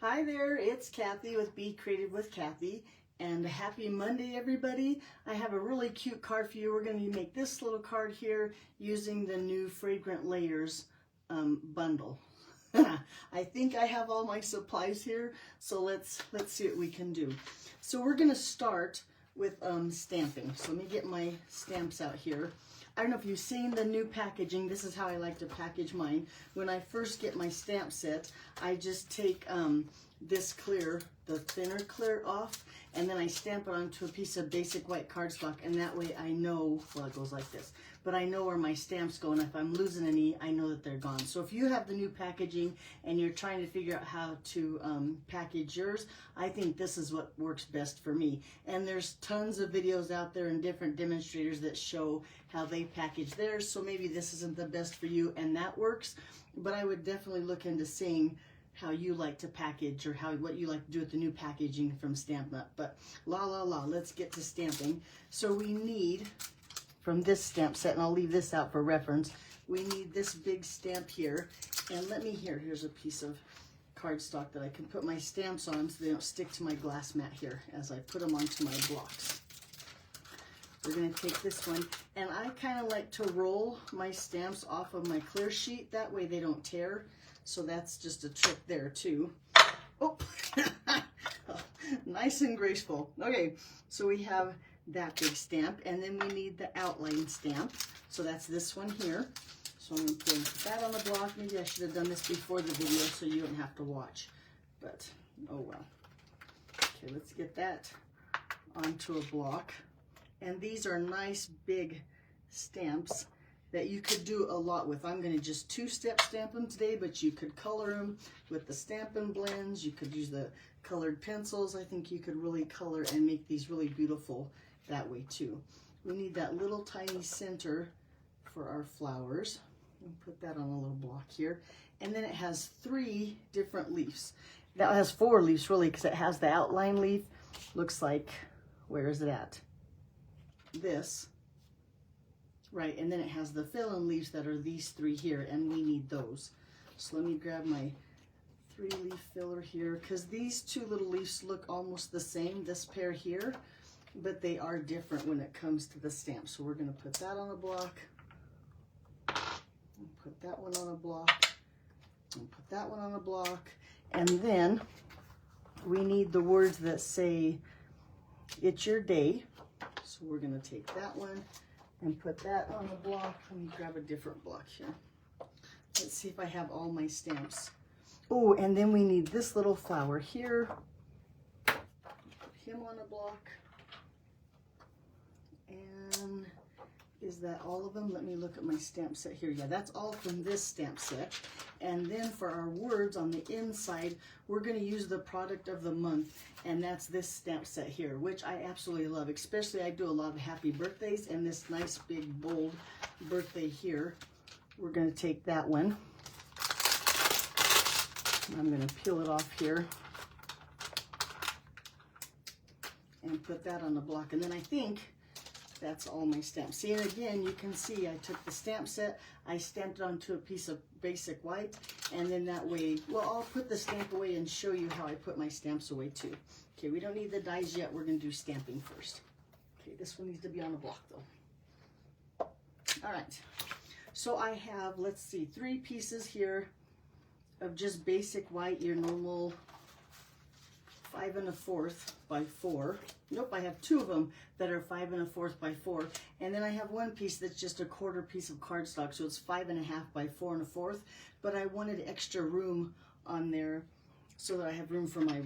Hi there, it's Kathy with Be Creative with Kathy, and happy Monday everybody. I have a really cute card for you. We're going to make this little card here using the new Fragrant Layers bundle. I think I have all my supplies here, so let's see what we can do. So we're going to start with stamping. So let me get my stamps out here. I don't know if you've seen the new packaging. This is how I like to package mine. When I first get my stamp set, I just take this clear, the thinner clear off, and then I stamp it onto a piece of basic white cardstock, and that way I know, well, it goes like this, but I know where my stamps go, and if I'm losing any, I know that they're gone. So if you have the new packaging and you're trying to figure out how to package yours, I think this is what works best for me. And there's tons of videos out there and different demonstrators that show how they package theirs, so maybe this isn't the best for you and that works, but I would definitely look into seeing how you like to package or what you like to do with the new packaging from Stampin' Up. But let's get to stamping. So we need, from this stamp set, and I'll leave this out for reference, we need this big stamp here. And here's a piece of cardstock that I can put my stamps on so they don't stick to my glass mat here as I put them onto my blocks. We're going to take this one, and I kind of like to roll my stamps off of my clear sheet, that way they don't tear. So that's just a trick there too. Oh, nice and graceful. Okay, so we have that big stamp, and then we need the outline stamp. So that's this one here. So I'm going to put that on the block. Maybe I should have done this before the video so you don't have to watch, but oh well. Okay, let's get that onto a block. And these are nice big stamps that you could do a lot with. I'm going to just two-step stamp them today, but you could color them with the Stampin' Blends. You could use the colored pencils. I think you could really color and make these really beautiful that way too. We need that little tiny center for our flowers. I'll put that on a little block here. And then it has 3 different leaves. That has 4 leaves really, because it has the outline leaf. Looks like, where is it at? This. Right, and then it has the fill-in leaves that are these 3 here, and we need those. So let me grab my 3-leaf filler here, because these 2 little leaves look almost the same, this pair here, but they are different when it comes to the stamp. So we're going to put that on a block, and put that one on a block, and put that one on a block, and then we need the words that say, "It's your day." So we're going to take that one and put that on the block. Let me grab a different block here. Let's see if I have all my stamps. Oh, and then we need this little flower here. Put him on a block. And is that all of them? Let me look at my stamp set here. Yeah, that's all from this stamp set. And then for our words on the inside, we're going to use the product of the month, and that's this stamp set here, which I absolutely love. Especially I do a lot of happy birthdays, and this nice big bold birthday here. We're going to take that one. I'm going to peel it off here and put that on the block. And then I think that's all my stamps. See, and again, you can see I took the stamp set, I stamped it onto a piece of basic white, and then that way, well, I'll put the stamp away and show you how I put my stamps away too. Okay, we don't need the dies yet. We're going to do stamping first. Okay, this one needs to be on a block though. All right, so I have, let's see, 3 pieces here of just basic white, your normal 5 1/4 by 4. Nope, I have 2 of them that are 5 1/4 by 4, and then I have 1 piece that's just a 1/4 piece of cardstock, so it's 5 1/2 by 4 1/4. But I wanted extra room on there so that I have room for the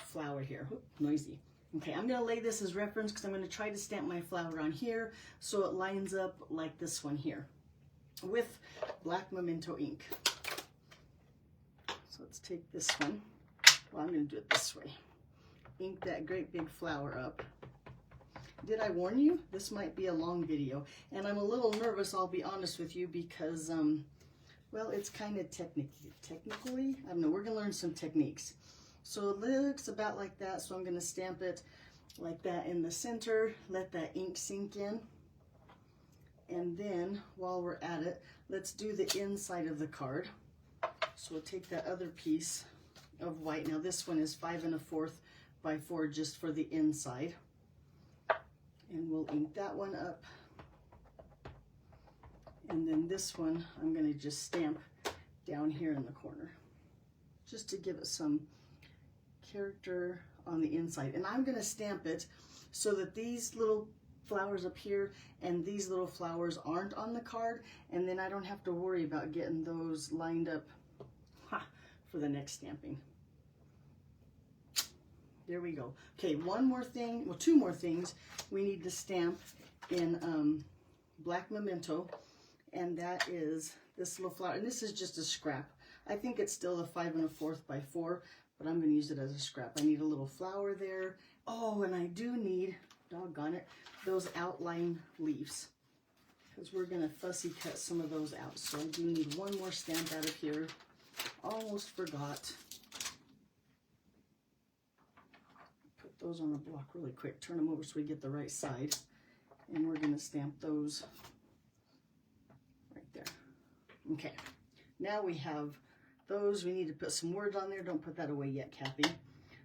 flower here. Oop, noisy. Okay, I'm going to lay this as reference because I'm going to try to stamp my flower on here so it lines up like this one here with black memento ink. So let's take this one. Well, I'm going to do it this way. Ink that great big flower up. Did I warn you? This might be a long video. And I'm a little nervous, I'll be honest with you, because, well, it's kind of technically, I don't know, we're going to learn some techniques. So it looks about like that, so I'm going to stamp it like that in the center, let that ink sink in. And then, while we're at it, let's do the inside of the card. So we'll take that other piece of white. Now this one is 5 1/4 by 4 just for the inside. And we'll ink that one up. And then this one, I'm going to just stamp down here in the corner, just to give it some character on the inside. And I'm going to stamp it so that these little flowers up here and these little flowers aren't on the card, and then I don't have to worry about getting those lined up for the next stamping. There we go. Okay, one more thing, well, two more things we need to stamp in black memento, and that is this little flower. And this is just a scrap. I think it's still a 5 1/4 by 4, but I'm going to use it as a scrap. I need a little flower there. Oh, and I do need, doggone it, those outline leaves, because we're going to fussy cut some of those out. So I do need one more stamp out of here. Almost forgot. Put those on the block really quick. Turn them over so we get the right side. And we're going to stamp those right there. Okay. Now we have those. We need to put some words on there. Don't put that away yet, Kathy.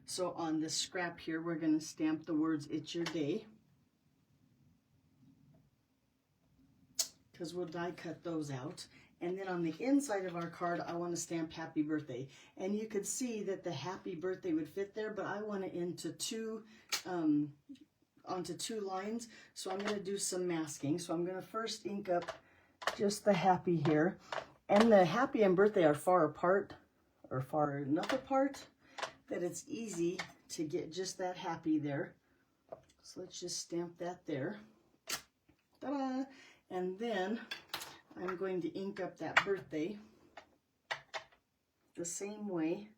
So on this scrap here, we're going to stamp the words, "It's your day," because we'll die cut those out. And then on the inside of our card, I want to stamp "Happy Birthday." And you could see that the "Happy Birthday" would fit there, but I want it into onto two lines. So I'm going to do some masking. So I'm going to first ink up just the "Happy" here. And the "Happy" and "Birthday" are far apart, or far enough apart that it's easy to get just that "Happy" there. So let's just stamp that there. Ta-da! And then I'm going to ink up that "Birthday" the same way.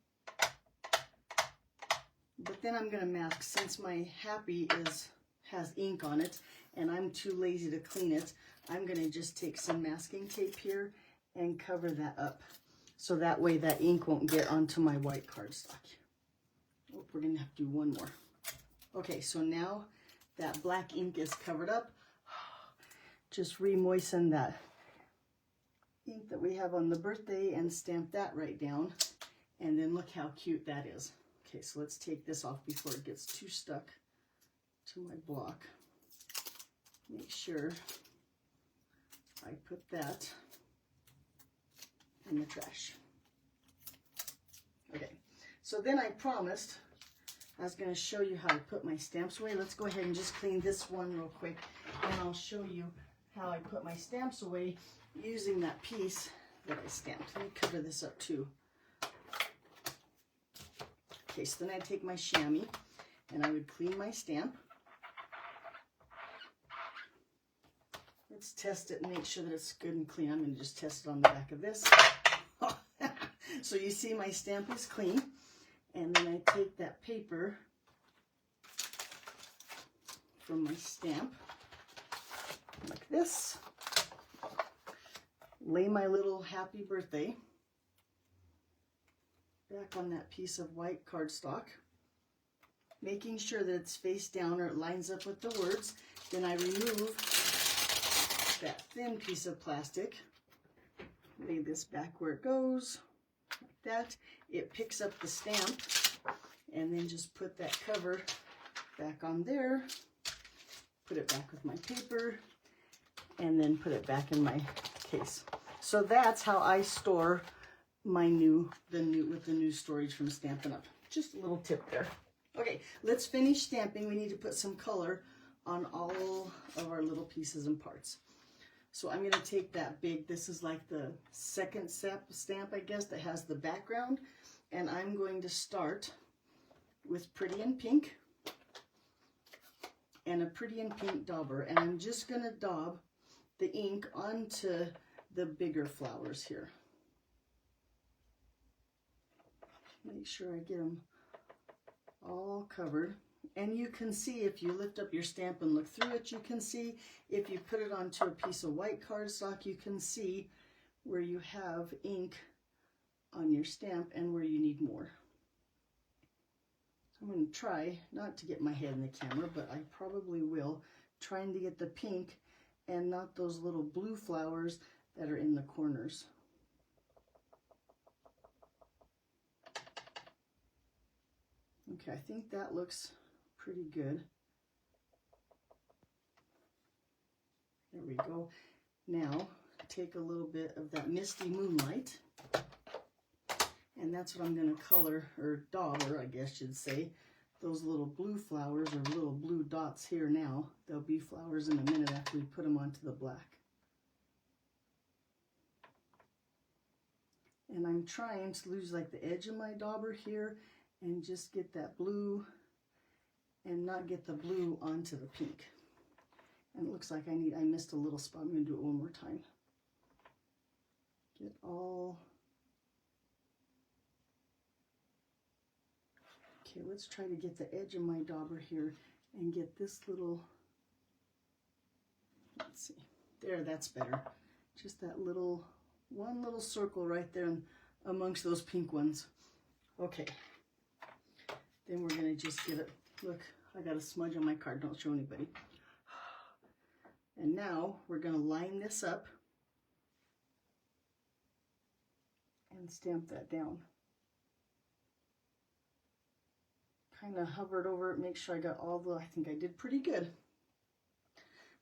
But then I'm going to mask, since my "Happy" has ink on it and I'm too lazy to clean it, I'm going to just take some masking tape here and cover that up. So that way that ink won't get onto my white cardstock. Oh, we're going to have to do one more. Okay, so now that black ink is covered up. Just re-moisten that ink that we have on the "Birthday" and stamp that right down. And then look how cute that is. Okay, so let's take this off before it gets too stuck to my block. Make sure I put that in the trash. Okay, so then I promised I was going to show you how I put my stamps away. Let's go ahead and just clean this one real quick, and I'll show you how I put my stamps away using that piece that I stamped. Let me cover this up too. Okay, so then I take my chamois and I would clean my stamp. Let's test it and make sure that it's good and clean. I'm going to just test it on the back of this. So you see my stamp is clean. And then I take that paper from my stamp like this. Lay my little "Happy Birthday" back on that piece of white cardstock, making sure that it's face down or it lines up with the words. Then I remove that thin piece of plastic, lay this back where it goes, like that. It picks up the stamp, and then just put that cover back on there, put it back with my paper, and then put it back in my case. So that's how I store my the new storage from Stampin' Up. Just a little tip there. Okay, let's finish stamping. We need to put some color on all of our little pieces and parts. So I'm going to take that big, this is like the second stamp, I guess, that has the background. And I'm going to start with Pretty in Pink and a Pretty in Pink dauber. And I'm just going to daub the ink onto the bigger flowers here. Make sure I get them all covered. And you can see, if you lift up your stamp and look through it, you can see, if you put it onto a piece of white cardstock, you can see where you have ink on your stamp and where you need more. So I'm going to try not to get my head in the camera, but I probably will, trying to get the pink and not those little blue flowers that are in the corners. Okay, I think that looks pretty good. There we go. Now, take a little bit of that Misty Moonlight, and that's what I'm going to color, or dauber, I guess you'd say, those little blue flowers, or little blue dots here now. They'll be flowers in a minute after we put them onto the black. And I'm trying to lose like the edge of my dauber here and just get that blue and not get the blue onto the pink. And it looks like I missed a little spot. I'm going to do it one more time. Get all... Okay, let's try to get the edge of my dauber here and get this little... Let's see. There, that's better. Just that little... one little circle right there amongst those pink ones. Okay. Then we're going to just get it. Look, I got a smudge on my card. Don't show anybody. And now we're going to line this up and stamp that down. Kind of hovered over it, make sure I got all the, I think I did pretty good.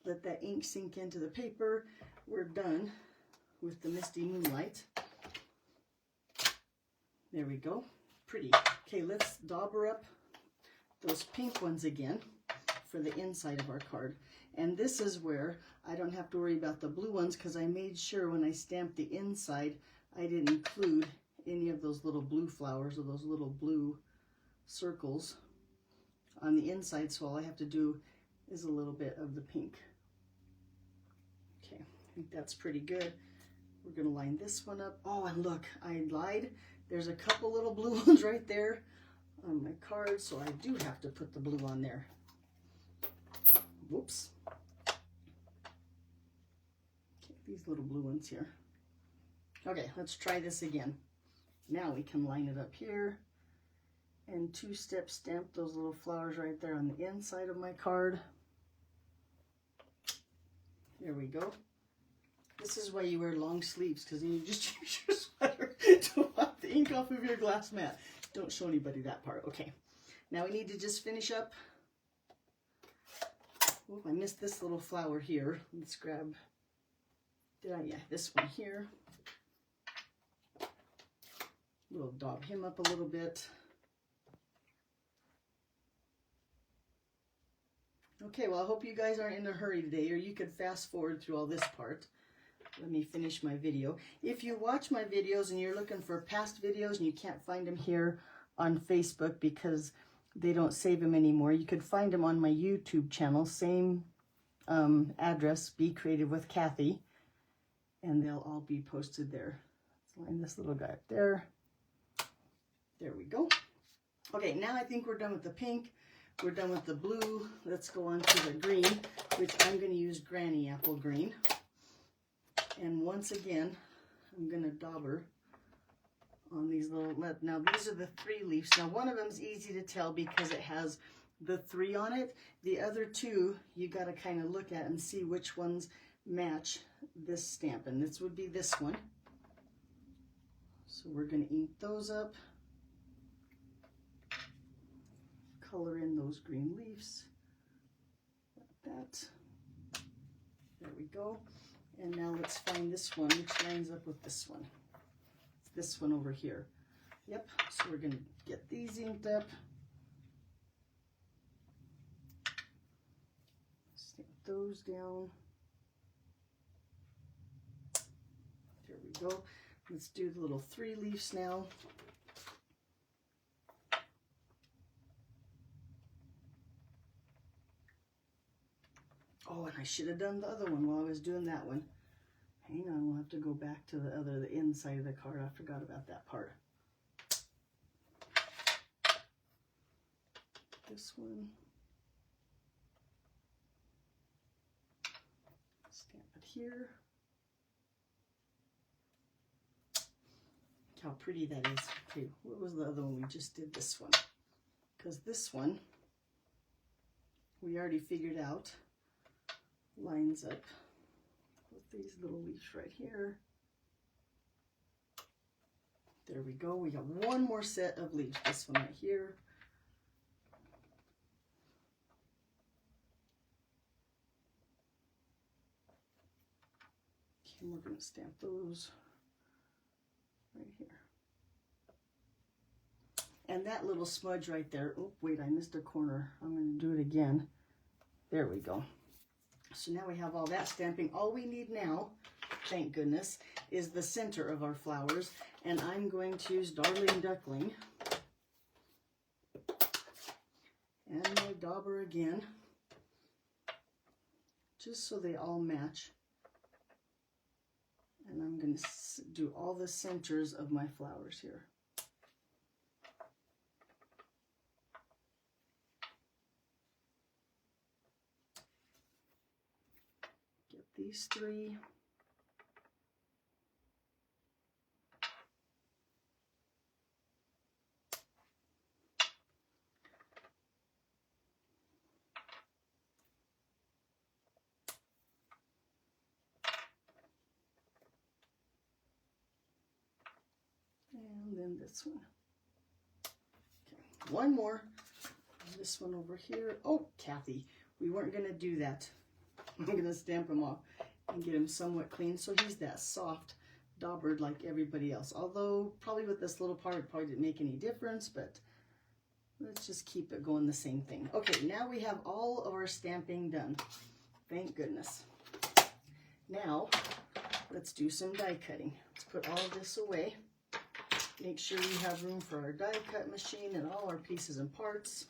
Let that ink sink into the paper. We're done with the Misty Moonlight. There we go. Pretty. Okay, let's dauber up those pink ones again for the inside of our card. And this is where I don't have to worry about the blue ones, because I made sure when I stamped the inside I didn't include any of those little blue flowers or those little blue circles on the inside, so all I have to do is a little bit of the pink. Okay, I think that's pretty good. We're going to line this one up. Oh, and look, I lied. There's a couple little blue ones right there on my card, so I do have to put the blue on there. Whoops. Okay, these little blue ones here. Okay, let's try this again. Now we can line it up here and two-step stamp those little flowers right there on the inside of my card. There we go. This is why you wear long sleeves, because then you just use your sweater to wipe the ink off of your glass mat. Don't show anybody that part. Okay, now we need to just finish up. Oh, I missed this little flower here. Let's grab, yeah, this one here. We'll daub him up a little bit. Okay, well, I hope you guys aren't in a hurry today, or you could fast forward through all this part. Let me finish my video. If you watch my videos and you're looking for past videos and you can't find them here on Facebook because they don't save them anymore, you could find them on my YouTube channel, same address, Be Creative with Kathy, and they'll all be posted there. Let's line this little guy up there. There we go. Okay, now I think we're done with the pink. We're done with the blue. Let's go on to the green, which I'm going to use Granny Apple Green. And once again, I'm going to dauber on these little, now these are the 3 leaves. Now one of them is easy to tell because it has the 3 on it. The other 2, you got to kind of look at and see which ones match this stamp. And this would be this one. So we're going to ink those up. Color in those green leaves. Like that. There we go. And now let's find this one, which lines up with this one. It's this one over here. Yep, so we're going to get these inked up. Stamp those down. There we go. Let's do the little 3 leaves now. Oh, and I should have done the other one while I was doing that one. Hang on, we'll have to go back to the inside of the card. I forgot about that part. This one. Stamp it here. Look how pretty that is. Okay, what was the other one? We just did this one. Because this one, we already figured out, lines up with these little leaves right here. There we go. We got one more set of leaves. This one right here. And we're going to stamp those right here. And that little smudge right there, oh wait, I missed a corner. I'm going to do it again. There we go. So now we have all that stamping. All we need now, thank goodness, is the center of our flowers. And I'm going to use Darling Duckling. And my dauber again, just so they all match. And I'm going to do all the centers of my flowers here. Get these three. And then this one. Okay, one more. This one over here. Oh, Kathy, we weren't going to do that. I'm going to stamp him off and get him somewhat clean so he's that soft daubered like everybody else. Although, probably with this little part, it probably didn't make any difference, but let's just keep it going the same thing. Okay, now we have all of our stamping done. Thank goodness. Now, let's do some die cutting. Let's put all of this away. Make sure we have room for our die cut machine and all our pieces and parts.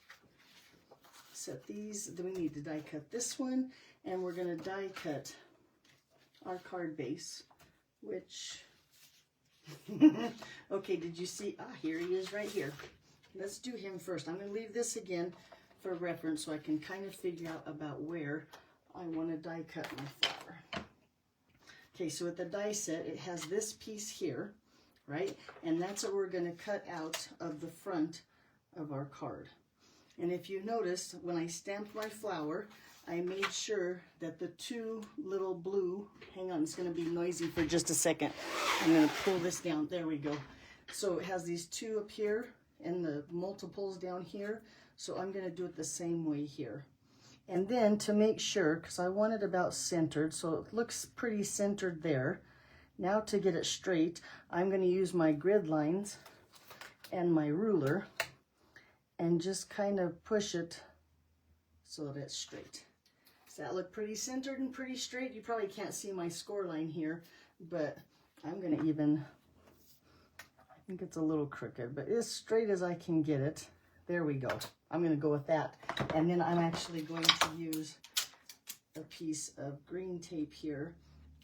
Set these, then we need to die cut this one, and we're going to die cut our card base, which, okay, did you see? Ah, here he is right here. Let's do him first. I'm going to leave this again for reference so I can kind of figure out about where I want to die cut my flower. Okay, so with the die set, it has this piece here, right? And that's what we're going to cut out of the front of our card. And if you notice, when I stamped my flower, I made sure that the two little blue, hang on, it's going to be noisy for just a second. I'm going to pull this down. There we go. So it has these two up here and the multiples down here. So I'm going to do it the same way here. And then to make sure, because I want it about centered, so it looks pretty centered there. Now to get it straight, I'm going to use my grid lines and my ruler and just kind of push it so that it's straight. Does that look pretty centered and pretty straight? You probably can't see my score line here, but I'm going to even, I think it's a little crooked, but as straight as I can get it. There we go. I'm going to go with that. And then I'm actually going to use a piece of green tape here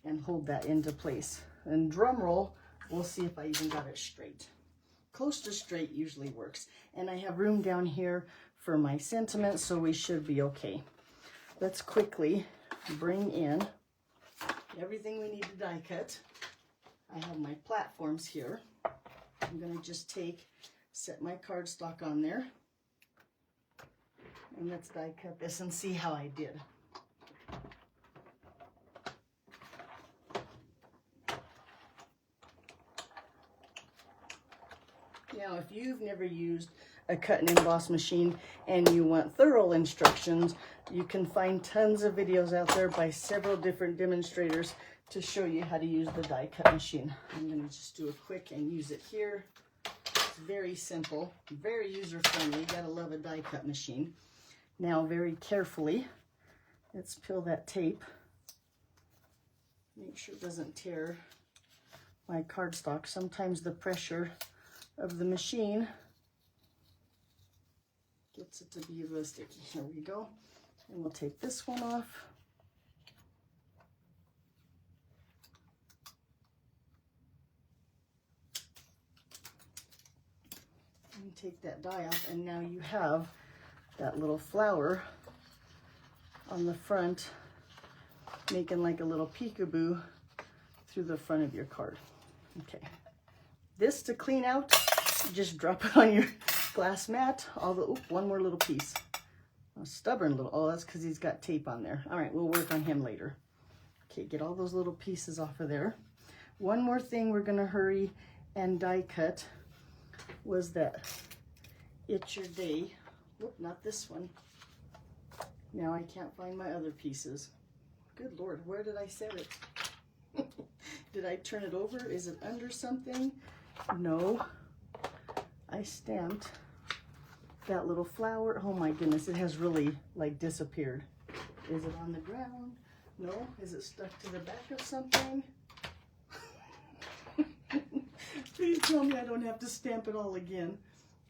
and hold that into place. And drum roll, we'll see if I even got it straight. Close to straight usually works. And I have room down here for my sentiment, so we should be okay. Let's quickly bring in everything we need to die cut. I have my platforms here. I'm going to just set my cardstock on there. And let's die cut this and see how I did. Now, if you've never used a cut and emboss machine and you want thorough instructions, you can find tons of videos out there by several different demonstrators to show you how to use the die cut machine. I'm going to just do a quick and use it here. It's very simple, very user-friendly. You gotta love a die cut machine. Now, very carefully, let's peel that tape. Make sure it doesn't tear my cardstock. Sometimes the pressure of the machine gets it to be a little sticky. Here we go. And we'll take this one off. And take that die off, and now you have that little flower on the front, making like a little peekaboo through the front of your card. Okay. This to clean out, just drop it on your glass mat. One more little piece. A stubborn little, oh, that's because he's got tape on there. All right, we'll work on him later. Okay, get all those little pieces off of there. One more thing we're gonna hurry and die cut was that It's Your Day. Whoop, not this one. Now I can't find my other pieces. Good Lord, where did I set it? Did I turn it over? Is it under something? No. I stamped that little flower. Oh my goodness, it has really like disappeared. Is it on the ground? No. Is it stuck to the back of something? Please tell me I don't have to stamp it all again.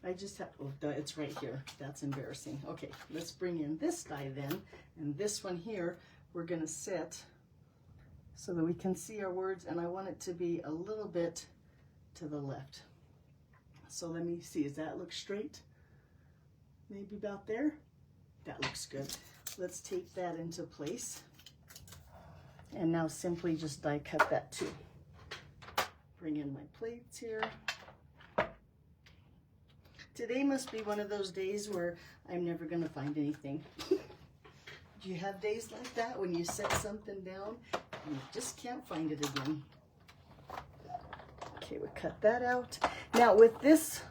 I just have, oh, it's right here. That's embarrassing. Okay, let's bring in this die then. And this one here, we're gonna set so that we can see our words, and I want it to be a little bit to the left. So let me see, does that look straight? Maybe about there? That looks good. Let's take that into place. And now simply just die cut that too. Bring in my plates here. Today must be one of those days where I'm never gonna find anything. Do you have days like that when you set something down and you just can't find it again? Okay, we cut that out. Now with this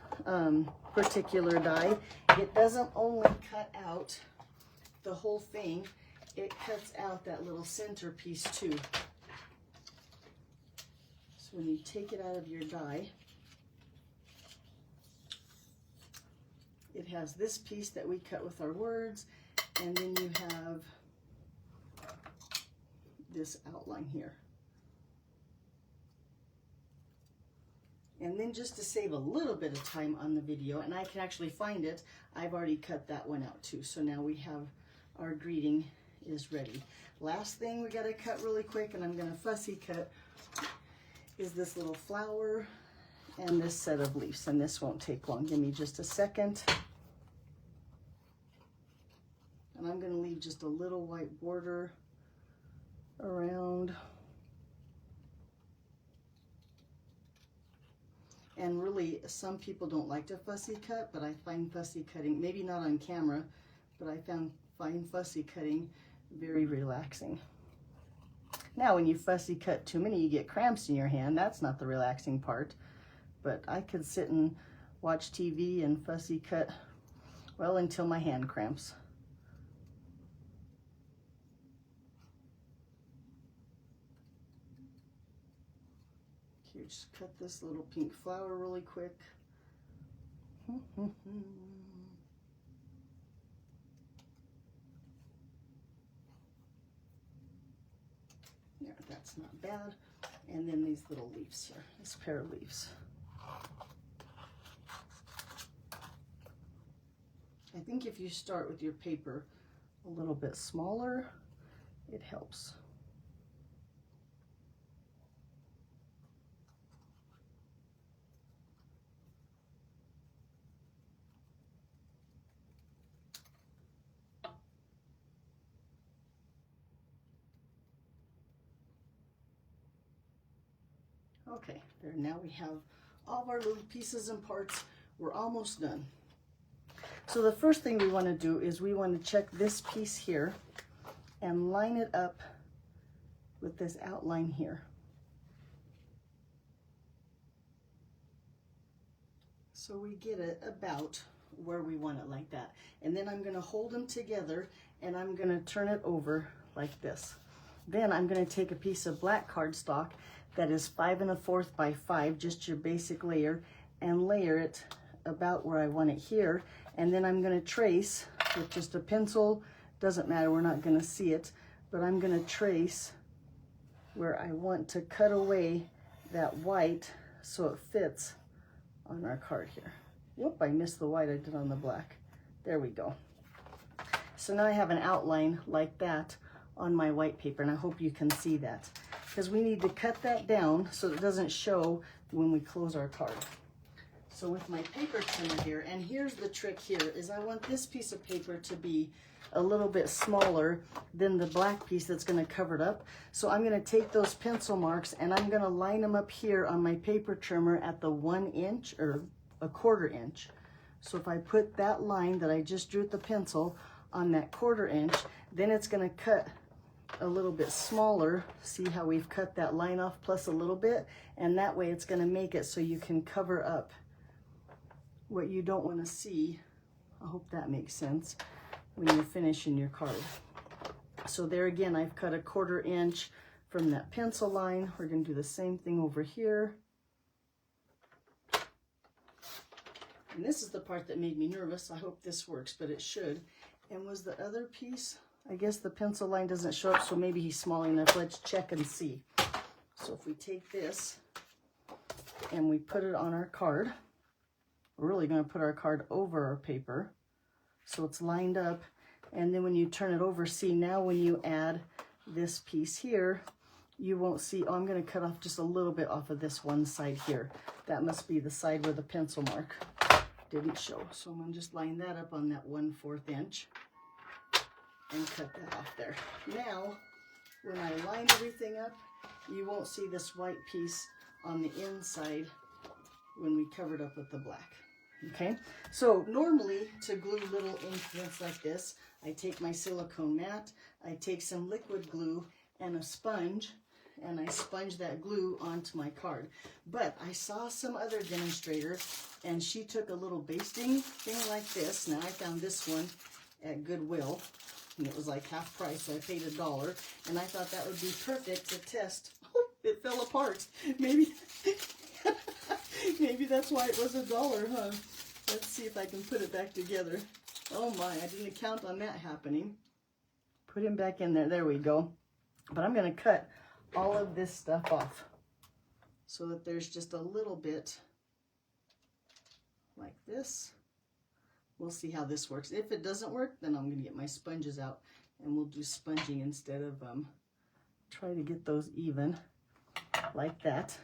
particular die, it doesn't only cut out the whole thing, it cuts out that little center piece too. So when you take it out of your die, it has this piece that we cut with our words, and then you have this outline here. And then just to save a little bit of time on the video, and I can actually find it, I've already cut that one out too. So now we have our greeting is ready. Last thing we gotta cut really quick, and I'm gonna fussy cut, is this little flower and this set of leaves, and this won't take long. Give me just a second. And I'm gonna leave just a little white border around. And really, some people don't like to fussy cut, but I find fussy cutting, maybe not on camera, but I find fussy cutting very relaxing. Now, when you fussy cut too many, you get cramps in your hand. That's not the relaxing part. But I could sit and watch TV and fussy cut, well, until my hand cramps. Here, just cut this little pink flower really quick. Yeah, that's not bad. And then these little leaves here, this pair of leaves. I think if you start with your paper a little bit smaller, it helps. Okay, there, now we have all of our little pieces and parts. We're almost done. So the first thing we want to do is we want to check this piece here and line it up with this outline here. So we get it about where we want it, like that. And then I'm going to hold them together and I'm going to turn it over like this. Then I'm going to take a piece of black cardstock that is 5 1/4 by 5, just your basic layer, and layer it about where I want it here. And then I'm going to trace with just a pencil. Doesn't matter, we're not going to see it, but I'm going to trace where I want to cut away that white so it fits on our card here. Whoop, I missed the white I did on the black. There we go. So now I have an outline like that on my white paper, and I hope you can see that, because we need to cut that down so it doesn't show when we close our card. So with my paper trimmer here, and here's the trick here, is I want this piece of paper to be a little bit smaller than the black piece that's going to cover it up. So I'm going to take those pencil marks and I'm going to line them up here on my paper trimmer at the 1 inch or a 1/4 inch. So if I put that line that I just drew with the pencil on that 1/4 inch, then it's going to cut a little bit smaller. See how we've cut that line off plus a little bit, and that way it's going to make it so you can cover up what you don't want to see. I hope that makes sense when you're finishing your card. So there again, I've cut a 1/4 inch from that pencil line. We're going to do the same thing over here. And this is the part that made me nervous. I hope this works, but it should. And was the other piece, I guess the pencil line doesn't show up, so maybe he's small enough. Let's check and see. So if we take this and we put it on our card, we're really going to put our card over our paper so it's lined up. And then when you turn it over, see now when you add this piece here, you won't see, oh, I'm going to cut off just a little bit off of this one side here. That must be the side where the pencil mark didn't show. So I'm going to just line that up on that 1/4 inch and cut that off there. Now, when I line everything up, you won't see this white piece on the inside when we covered up with the black. Okay, so normally to glue little increments like this, I take my silicone mat, I take some liquid glue and a sponge, and I sponge that glue onto my card. But I saw some other demonstrator, and she took a little basting thing like this. Now I found this one at Goodwill, and it was like half price, so I paid $1, and I thought that would be perfect to test. Oh, it fell apart. Maybe, maybe that's why it was $1, huh? Let's see if I can put it back together. Oh my, I didn't count on that happening. Put him back in there. There we go. But I'm going to cut all of this stuff off so that there's just a little bit like this. We'll see how this works. If it doesn't work, then I'm going to get my sponges out and we'll do sponging instead of try to get those even like that.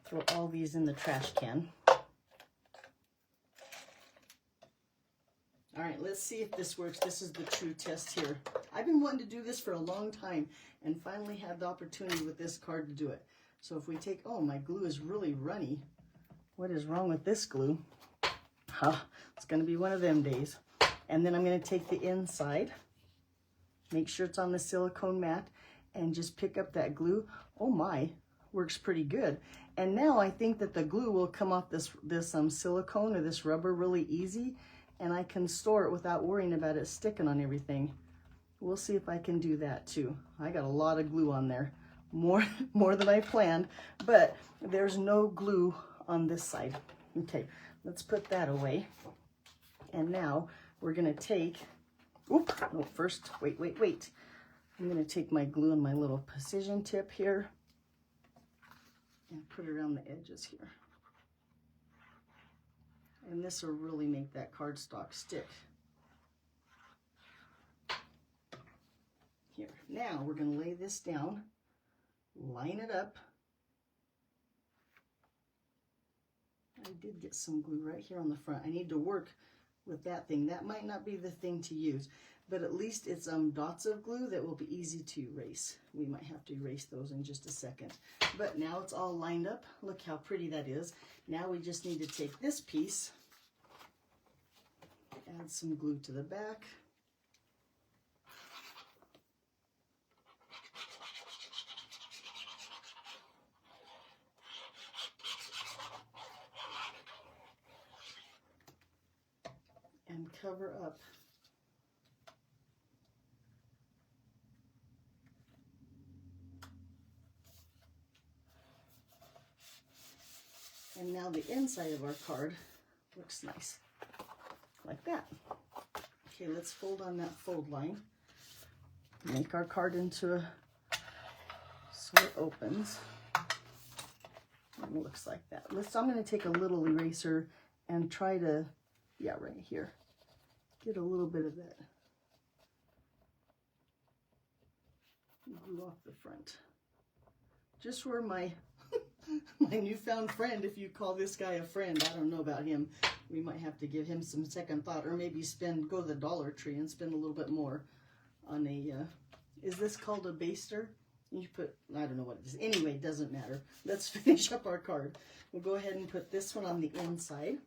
Throw all these in the trash can. All right, let's see if this works. This is the true test here. I've been wanting to do this for a long time and finally had the opportunity with this card to do it. So if we take, oh, my glue is really runny. What is wrong with this glue? Huh, it's going to be one of them days. And then I'm going to take the inside, make sure it's on the silicone mat, and just pick up that glue. Oh my, works pretty good. And now I think that the glue will come off this silicone or this rubber really easy, and I can store it without worrying about it sticking on everything. We'll see if I can do that too. I got a lot of glue on there, more than I planned, but there's no glue on this side. Okay, let's put that away. And now we're gonna take, oop, no, first, wait. I'm gonna take my glue and my little precision tip here and put it around the edges here. And this will really make that cardstock stick. Here, now we're going to lay this down, line it up. I did get some glue right here on the front. I need to work with that thing. That might not be the thing to use, but at least it's dots of glue that will be easy to erase. We might have to erase those in just a second. But now it's all lined up. Look how pretty that is. Now we just need to take this piece, add some glue to the back. And cover up. And now the inside of our card looks nice, like that. Okay, let's fold on that fold line. Make our card into a, so it opens. And it looks like that. I'm going to take a little eraser and try to, yeah, right here, get a little bit of that glue off the front. Just where my my newfound friend, if you call this guy a friend, I don't know about him. We might have to give him some second thought, or maybe go to the Dollar Tree and spend a little bit more on a, is this called a baster? You put, I don't know what it is. Anyway, it doesn't matter. Let's finish up our card. We'll go ahead and put this one on the inside.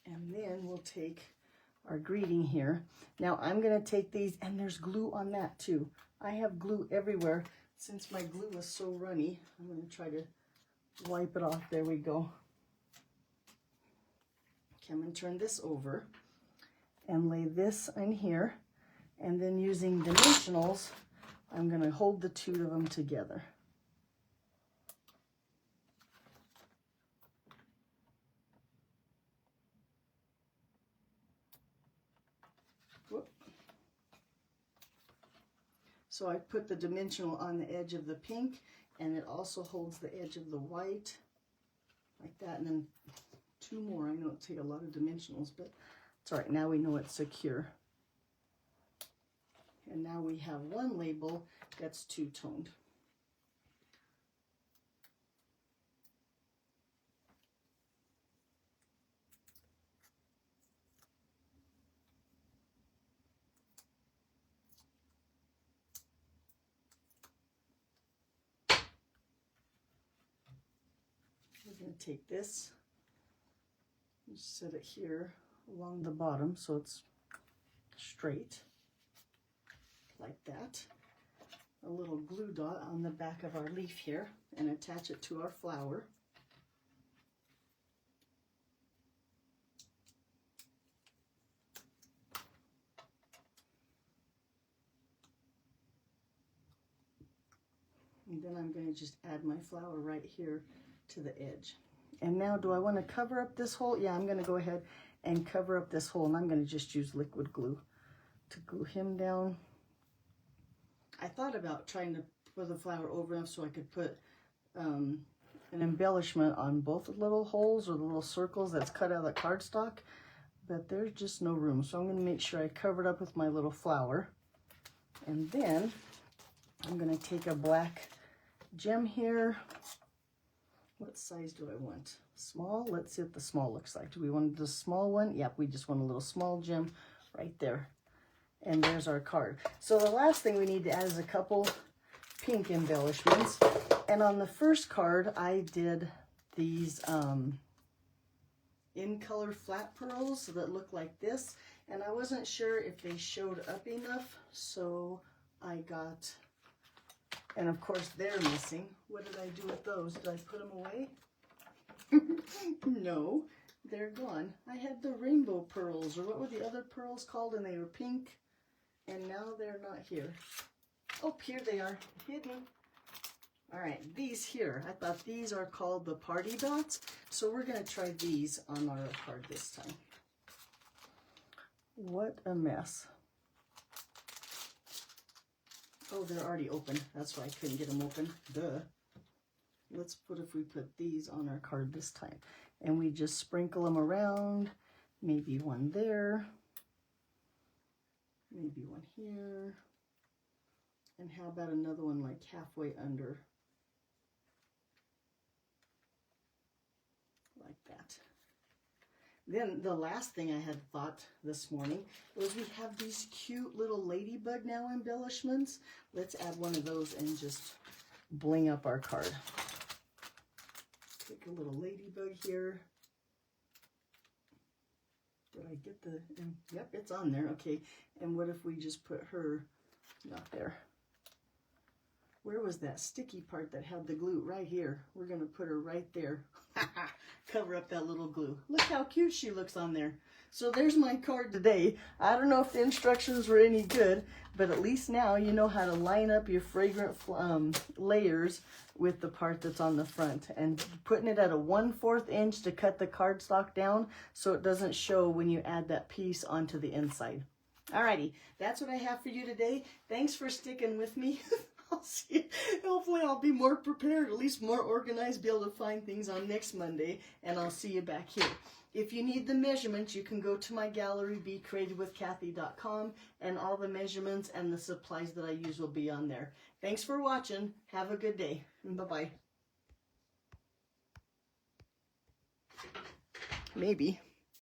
And then we'll take our greeting here. Now I'm going to take these, and there's glue on that too. I have glue everywhere. Since my glue is so runny, I'm going to try to wipe it off. There we go. Okay, I'm going to turn this over and lay this in here. And then using dimensionals, I'm going to hold the two of them together. Whoop. So I put the dimensional on the edge of the pink, and it also holds the edge of the white, like that. And then two more. I know it'll take a lot of dimensionals, but it's all right. Now we know it's secure. And now we have one label that's two-toned. We're going to take this and set it here along the bottom so it's straight. Like that, a little glue dot on the back of our leaf here, and attach it to our flower. And then I'm going to just add my flower right here to the edge. And now, do I want to cover up this hole? Yeah, I'm going to go ahead and cover up this hole, and I'm going to just use liquid glue to glue him down. I thought about trying to put the flower over enough so I could put an embellishment on both the little holes or the little circles that's cut out of the cardstock, but there's just no room. So I'm going to make sure I cover it up with my little flower. And then I'm going to take a black gem here. What size do I want? Small? Let's see what the small looks like. Do we want the small one? Yep, we just want a little small gem right there. And there's our card. So the last thing we need to add is a couple pink embellishments. And on the first card, I did these in color flat pearls that look like this. And I wasn't sure if they showed up enough, so I got, and of course they're missing. What did I do with those? Did I put them away? No, they're gone. I had the rainbow pearls, or what were the other pearls called? And they were pink. And now they're not here. Oh, here they are, hidden. All right, these here, I thought these are called the party dots. So we're gonna try these on our card this time. What a mess. Oh, they're already open. That's why I couldn't get them open, duh. Let's put, if we put these on our card this time. And we just sprinkle them around, maybe one there. Maybe one here. And how about another one like halfway under? Like that. Then the last thing I had thought this morning was we have these cute little ladybug now embellishments. Let's add one of those and just bling up our card. Take a little ladybug here. Did I get the, yep, it's on there, okay. And what if we just put her, not there. Where was that sticky part that had the glue? Right here. We're gonna put her right there. Cover up that little glue. Look how cute she looks on there. So there's my card today. I don't know if the instructions were any good, but at least now you know how to line up your fragrant layers with the part that's on the front, and putting it at a 1/4 inch to cut the cardstock down so it doesn't show when you add that piece onto the inside. Alrighty, that's what I have for you today. Thanks for sticking with me. I'll see. Hopefully I'll be more prepared, at least more organized, be able to find things on next Monday, and I'll see you back here. If you need the measurements, you can go to my gallery, BeCreativeWithKathy.com, and all the measurements and the supplies that I use will be on there. Thanks for watching. Have a good day. Bye-bye. Maybe.